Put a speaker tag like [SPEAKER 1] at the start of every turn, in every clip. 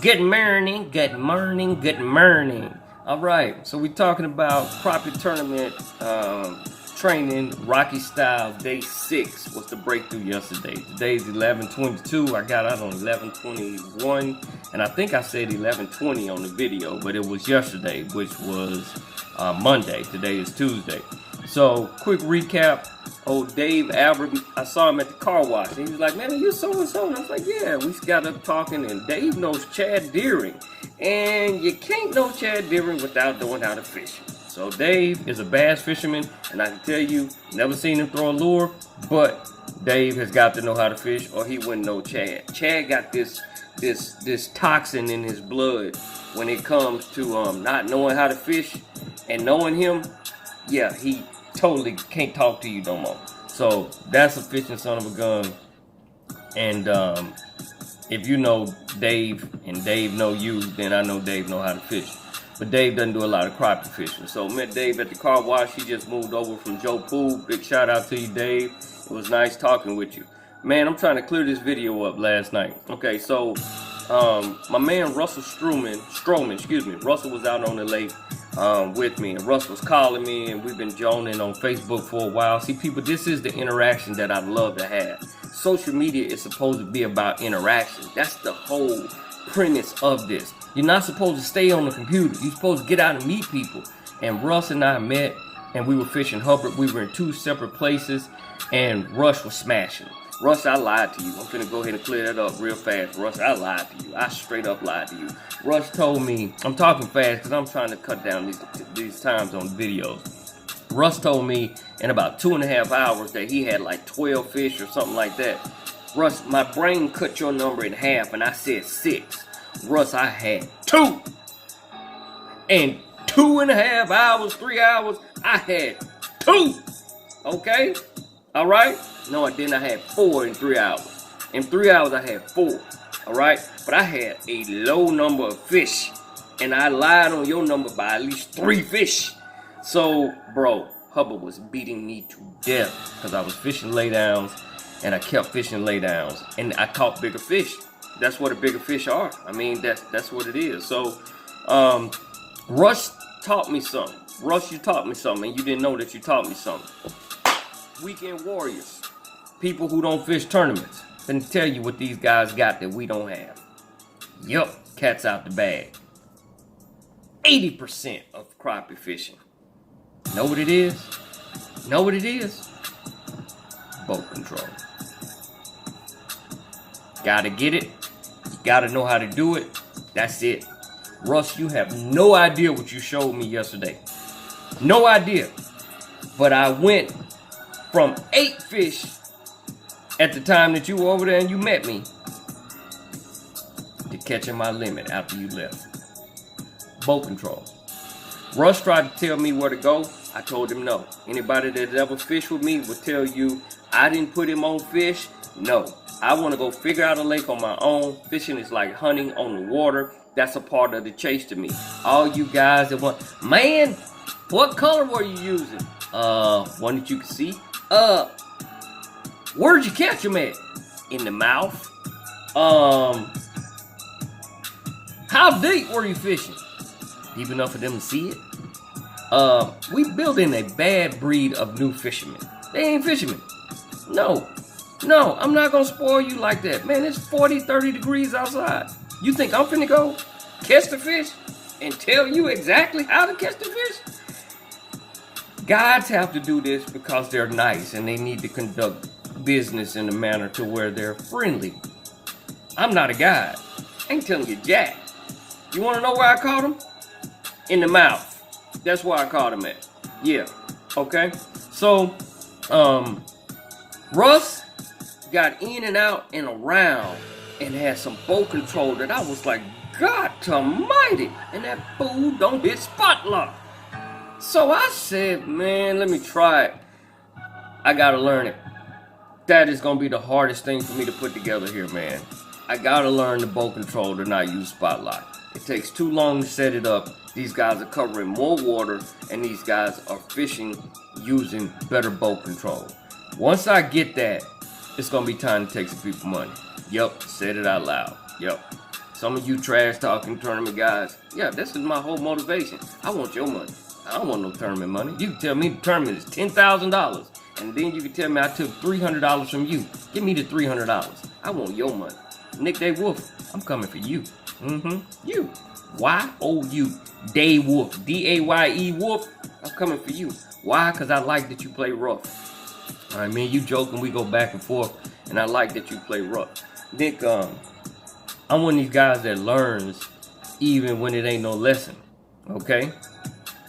[SPEAKER 1] Good morning, good morning, good morning. All right, so we're talking about crappie tournament training, Rocky style, day 6 was the breakthrough yesterday. Today's 11:22. I got out on 11:21, and I think I said 11:20 on the video, but it was yesterday, which was Monday. Today is Tuesday. So, quick recap. Old Dave Albert, I saw him at the car wash, and he was like, man, are you so-and-so? And I was like, yeah. We got up talking, and Dave knows Chad Deering. And you can't know Chad Deering without knowing how to fish. So Dave is a bass fisherman, and I can tell you, never seen him throw a lure, but Dave has got to know how to fish, or he wouldn't know Chad. Chad got this toxin in his blood when it comes to not knowing how to fish, and knowing him, yeah, he totally can't talk to you no more. So that's a fishing son of a gun. And if you know Dave and Dave know you, then I know Dave know how to fish. But Dave doesn't do a lot of crappie fishing. So met Dave at the car wash. He just moved over from Joe Pool. Big shout out to you, Dave. It was nice talking with you. Man, I'm trying to clear this video up last night. Okay, so my man Russell Stroman, Russell was out on the lake with me, and Russ was calling me, and we've been joning on Facebook for a while. See, people, this is the interaction that I love to have. Social media is supposed to be about interaction. That's the whole premise of this. You're not supposed to stay on the computer. You're supposed to get out and meet people. And Russ and I met, and we were fishing Hubbard. We were in 2 separate places, and Russ was smashing. Russ, I lied to you. I'm finna go ahead and clear that up real fast. Russ, I lied to you. I straight up lied to you. Russ told me, I'm talking fast because I'm trying to cut down these times on videos. Russ told me in about 2.5 hours that he had like 12 fish or something like that. Russ, my brain cut your number in half and I said 6. Russ, I had 2. And 2.5 hours, 3 hours, I had 2. Okay? All right? No, I didn't. I had 4 in 3 hours. In 3 hours, I had 4. All right? But I had a low number of fish. And I lied on your number by at least 3 fish. So, bro, Hubbard was beating me to death because I was fishing laydowns, and I kept fishing laydowns, and I caught bigger fish. That's what the bigger fish are. I mean, that's what it is. So, Russ taught me something. Russ, you taught me something, and you didn't know that you taught me something. Weekend warriors, people who don't fish tournaments, can tell you what these guys got that we don't have. Yup, cat's out the bag. 80% of crappie fishing. Know what it is? Know what it is? Boat control. Gotta get it. You gotta know how to do it. That's it. Russ, you have no idea what you showed me yesterday. No idea. But I went from 8 fish at the time that you were over there and you met me to catching my limit after you left. Boat control. Russ tried to tell me where to go. I told him no. Anybody that ever fished with me will tell you I didn't put him on fish. No. I want to go figure out a lake on my own. Fishing is like hunting on the water. That's a part of the chase to me. All you guys that want, man, what color were you using? One that you can see. Where'd you catch him at? In the mouth. How deep were you fishing? Deep enough for them to see it? We building a bad breed of new fishermen. They ain't fishermen. No, I'm not gonna spoil you like that. Man, it's 40, 30 degrees outside. You think I'm finna go catch the fish and tell you exactly how to catch the fish? Guides have to do this because they're nice and they need to conduct business in a manner to where they're friendly. I'm not a guide. I ain't telling you jack. You wanna know where I caught him? In the mouth. That's where I caught him at. Yeah. Okay. So, Russ got in and out and around and had some boat control that I was like, God almighty. And that fool don't hit spot lock. So I said, man, let me try it. I gotta learn it. That is gonna be the hardest thing for me to put together here, man. I gotta learn the boat control to not use spot lock. It takes too long to set it up. These guys are covering more water, and these guys are fishing using better boat control. Once I get that, it's gonna be time to take some people money. Yup, said it out loud. Yup. Some of you trash talking tournament guys, yeah, this is my whole motivation. I want your money. I don't want no tournament money. You can tell me the tournament is $10,000, and then you can tell me I took $300 from you. Give me the $300. I want your money. Nick Day Wolf, I'm coming for you. You. Y-O-U. Day Wolf. D-A-Y-E Wolf. I'm coming for you. Why? Because I like that you play rough. All right, me and you joking, we go back and forth, and I like that you play rough. Nick, I'm one of these guys that learns even when it ain't no lesson, okay?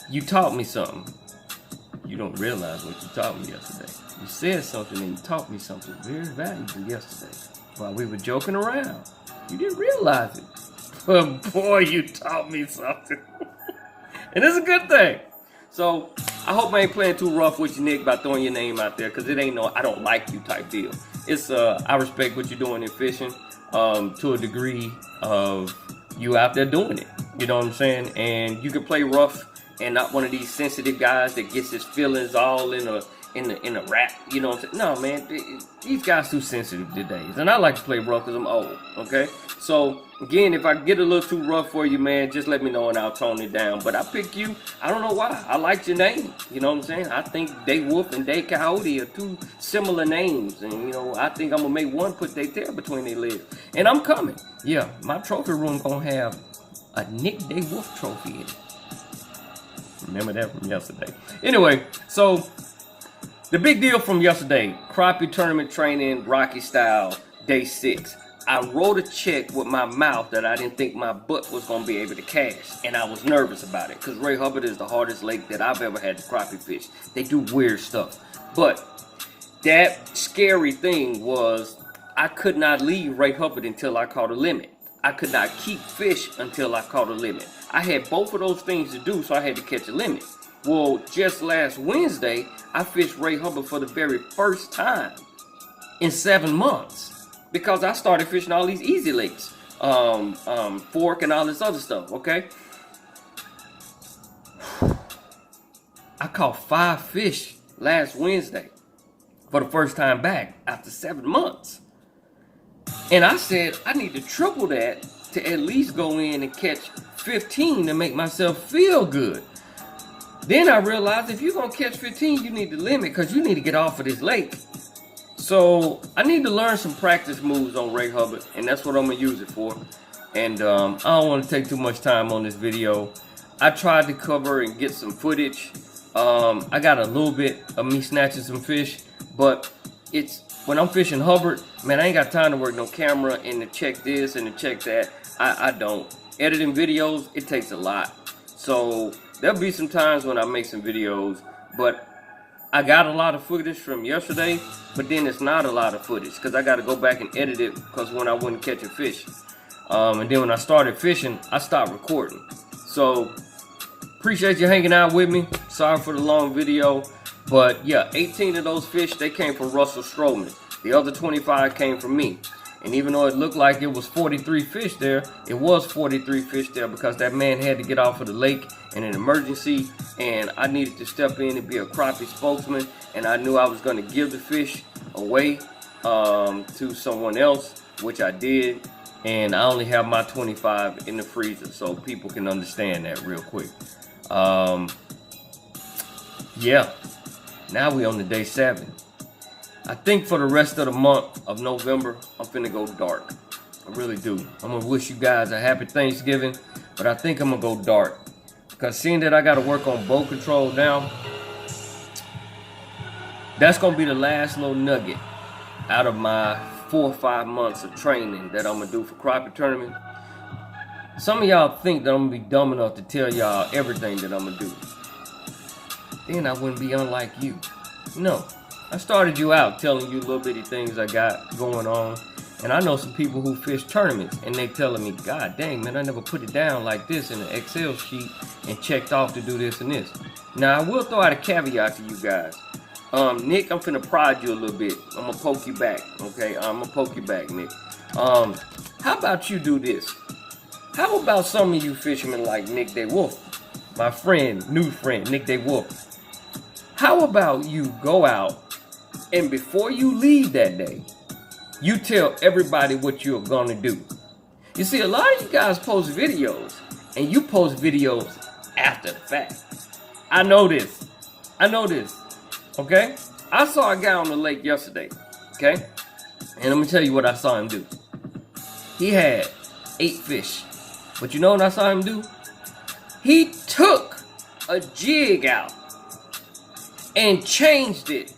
[SPEAKER 1] You taught me something. You don't realize what you taught me yesterday. You said something and you taught me something very valuable yesterday while we were joking around. You didn't realize it. But boy, you taught me something. And it's a good thing. So I hope I ain't playing too rough with you, Nick, by throwing your name out there, because it ain't no I don't like you type deal. It's I respect what you're doing in fishing to a degree of you out there doing it. You know what I'm saying? And you can play rough and not one of these sensitive guys that gets his feelings all in a rap. You know what I'm saying? No, man, these guys too sensitive today. And I like to play rough because I'm old, okay? So, again, if I get a little too rough for you, man, just let me know and I'll tone it down. But I pick you, I don't know why. I like your name. You know what I'm saying? I think Day Wolf and Day Coyote are two similar names. And, you know, I think I'm going to make one put their tail between their legs. And I'm coming. Yeah, my trophy room going to have a Nick Day Wolf trophy in it. Remember that from yesterday. Anyway, so the big deal from yesterday, crappie tournament training, Rocky style, day 6. I wrote a check with my mouth that I didn't think my butt was going to be able to cash. And I was nervous about it because Ray Hubbard is the hardest lake that I've ever had to crappie fish. They do weird stuff. But that scary thing was I could not leave Ray Hubbard until I caught a limit. I could not keep fish until I caught a limit. I had both of those things to do, so I had to catch a limit. Well, just last Wednesday, I fished Ray Hubbard for the very first time in 7 months. Because I started fishing all these easy lakes, fork and all this other stuff, okay? I caught 5 fish last Wednesday for the first time back after 7 months. And I said, I need to triple that to at least go in and catch 15 to make myself feel good. Then I realized if you're going to catch 15, you need to limit because you need to get off of this lake. So I need to learn some practice moves on Ray Hubbard, and that's what I'm going to use it for. And I don't want to take too much time on this video. I tried to cover and get some footage. I got a little bit of me snatching some fish, but it's when I'm fishing Hubbard, man, I ain't got time to work no camera and to check this and to check that. I don't. Editing videos, it takes a lot. So there'll be some times when I make some videos, but I got a lot of footage from yesterday, but then it's not a lot of footage because I got to go back and edit it because when I wasn't catching fish. And then when I started fishing, I stopped recording. So, appreciate you hanging out with me. Sorry for the long video. But yeah, 18 of those fish, they came from Russell Stroman. The other 25 came from me. And even though it looked like it was 43 fish there, it was 43 fish there because that man had to get off of the lake in an emergency, and I needed to step in and be a crappie spokesman, and I knew I was going to give the fish away to someone else, which I did, and I only have my 25 in the freezer, so people can understand that real quick. Yeah, now we on the day 7. I think for the rest of the month of November, I'm finna go dark. I really do. I'm gonna wish you guys a happy Thanksgiving, but I think I'm gonna go dark. Because seeing that I gotta work on boat control now, that's gonna be the last little nugget out of my 4 or 5 months of training that I'm gonna do for crappie tournament. Some of y'all think that I'm gonna be dumb enough to tell y'all everything that I'm gonna do. Then I wouldn't be unlike you. No. I started you out telling you little bitty things I got going on. And I know some people who fish tournaments and they telling me, God dang, man, I never put it down like this in an Excel sheet and checked off to do this and this. Now, I will throw out a caveat to you guys. Nick, I'm finna prod you a little bit. I'm gonna poke you back, okay? I'm gonna poke you back, Nick. How about you do this? How about some of you fishermen like Nick Day Wolf, my friend, new friend, Nick Day Wolf? How about you go out and before you leave that day, you tell everybody what you're gonna do. You see, a lot of you guys post videos, and you post videos after the fact. I know this. Okay? I saw a guy on the lake yesterday. Okay? And I'm going to tell you what I saw him do. He had 8 fish. But you know what I saw him do? He took a jig out and changed it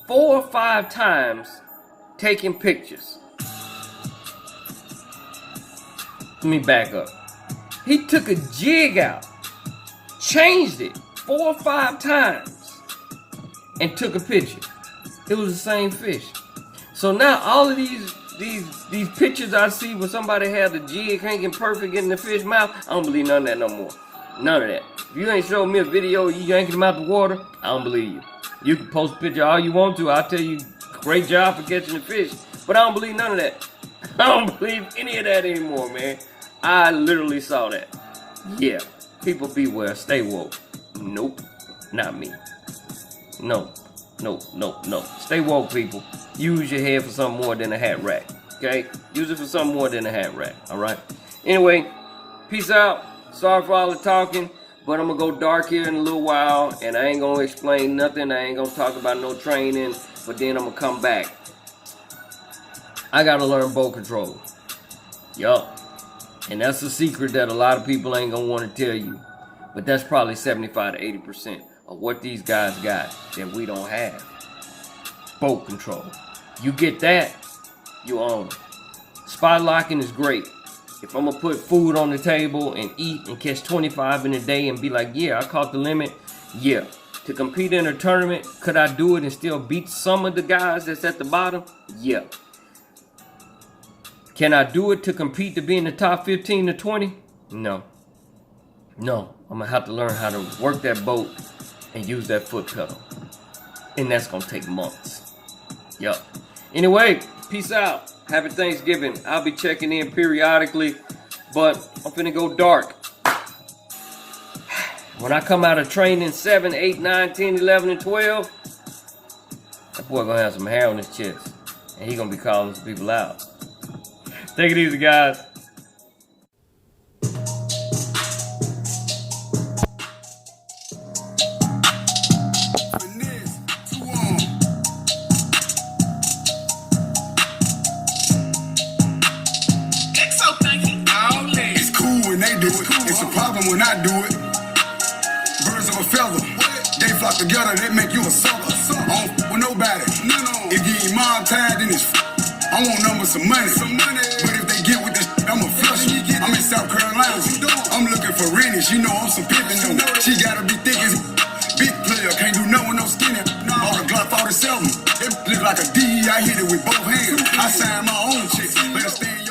[SPEAKER 1] 4 or 5 times, taking pictures. Let me back up. He took a jig out, changed it 4 or 5 times, and took a picture. It was the same fish. So now all of these pictures I see where somebody had the jig hanging perfect in the fish mouth, I don't believe none of that no more. None of that. If you ain't showing me a video you yanking them out the water, I don't believe you. You can post a picture all you want to. I'll tell you, great job for catching the fish. But I don't believe none of that. I don't believe any of that anymore, man. I literally saw that. Yeah. People beware. Stay woke. Nope. Not me. No. Stay woke, people. Use your head for something more than a hat rack. Okay? Use it for something more than a hat rack. Alright? Anyway, peace out. Sorry for all the talking, but I'm going to go dark here in a little while, and I ain't going to explain nothing. I ain't going to talk about no training, but then I'm going to come back. I got to learn boat control. Yup. And that's a secret that a lot of people ain't going to want to tell you. But that's probably 75 to 80% of what these guys got that we don't have. Boat control. You get that, you own it. Spot locking is great. If I'm going to put food on the table and eat and catch 25 in a day and be like, yeah, I caught the limit, yeah. To compete in a tournament, could I do it and still beat some of the guys that's at the bottom? Yeah. Can I do it to compete to be in the top 15 to 20? No. I'm going to have to learn how to work that boat and use that foot pedal. And that's going to take months. Yup. Anyway, peace out. Happy Thanksgiving. I'll be checking in periodically, but I'm finna go dark. When I come out of training 7, 8, 9, 10, 11, and 12, that boy gonna have some hair on his chest, and he gonna be calling some people out. Take it easy, guys.
[SPEAKER 2] It's a problem when I do it. Birds of a feather, they flock together, they make you a sucker. I don't with nobody. If you ain't mob tied, then it's I want numbers some money. But if they get with this, I'ma flush them. I'm in South Carolina. I'm looking for Rennies. You know I'm some pimpin' them. She gotta be thick as big player. Can't do nothing no skinny. All the Glock 47. It look like a D. I hit it with both hands. I signed my own chick. Better stay in your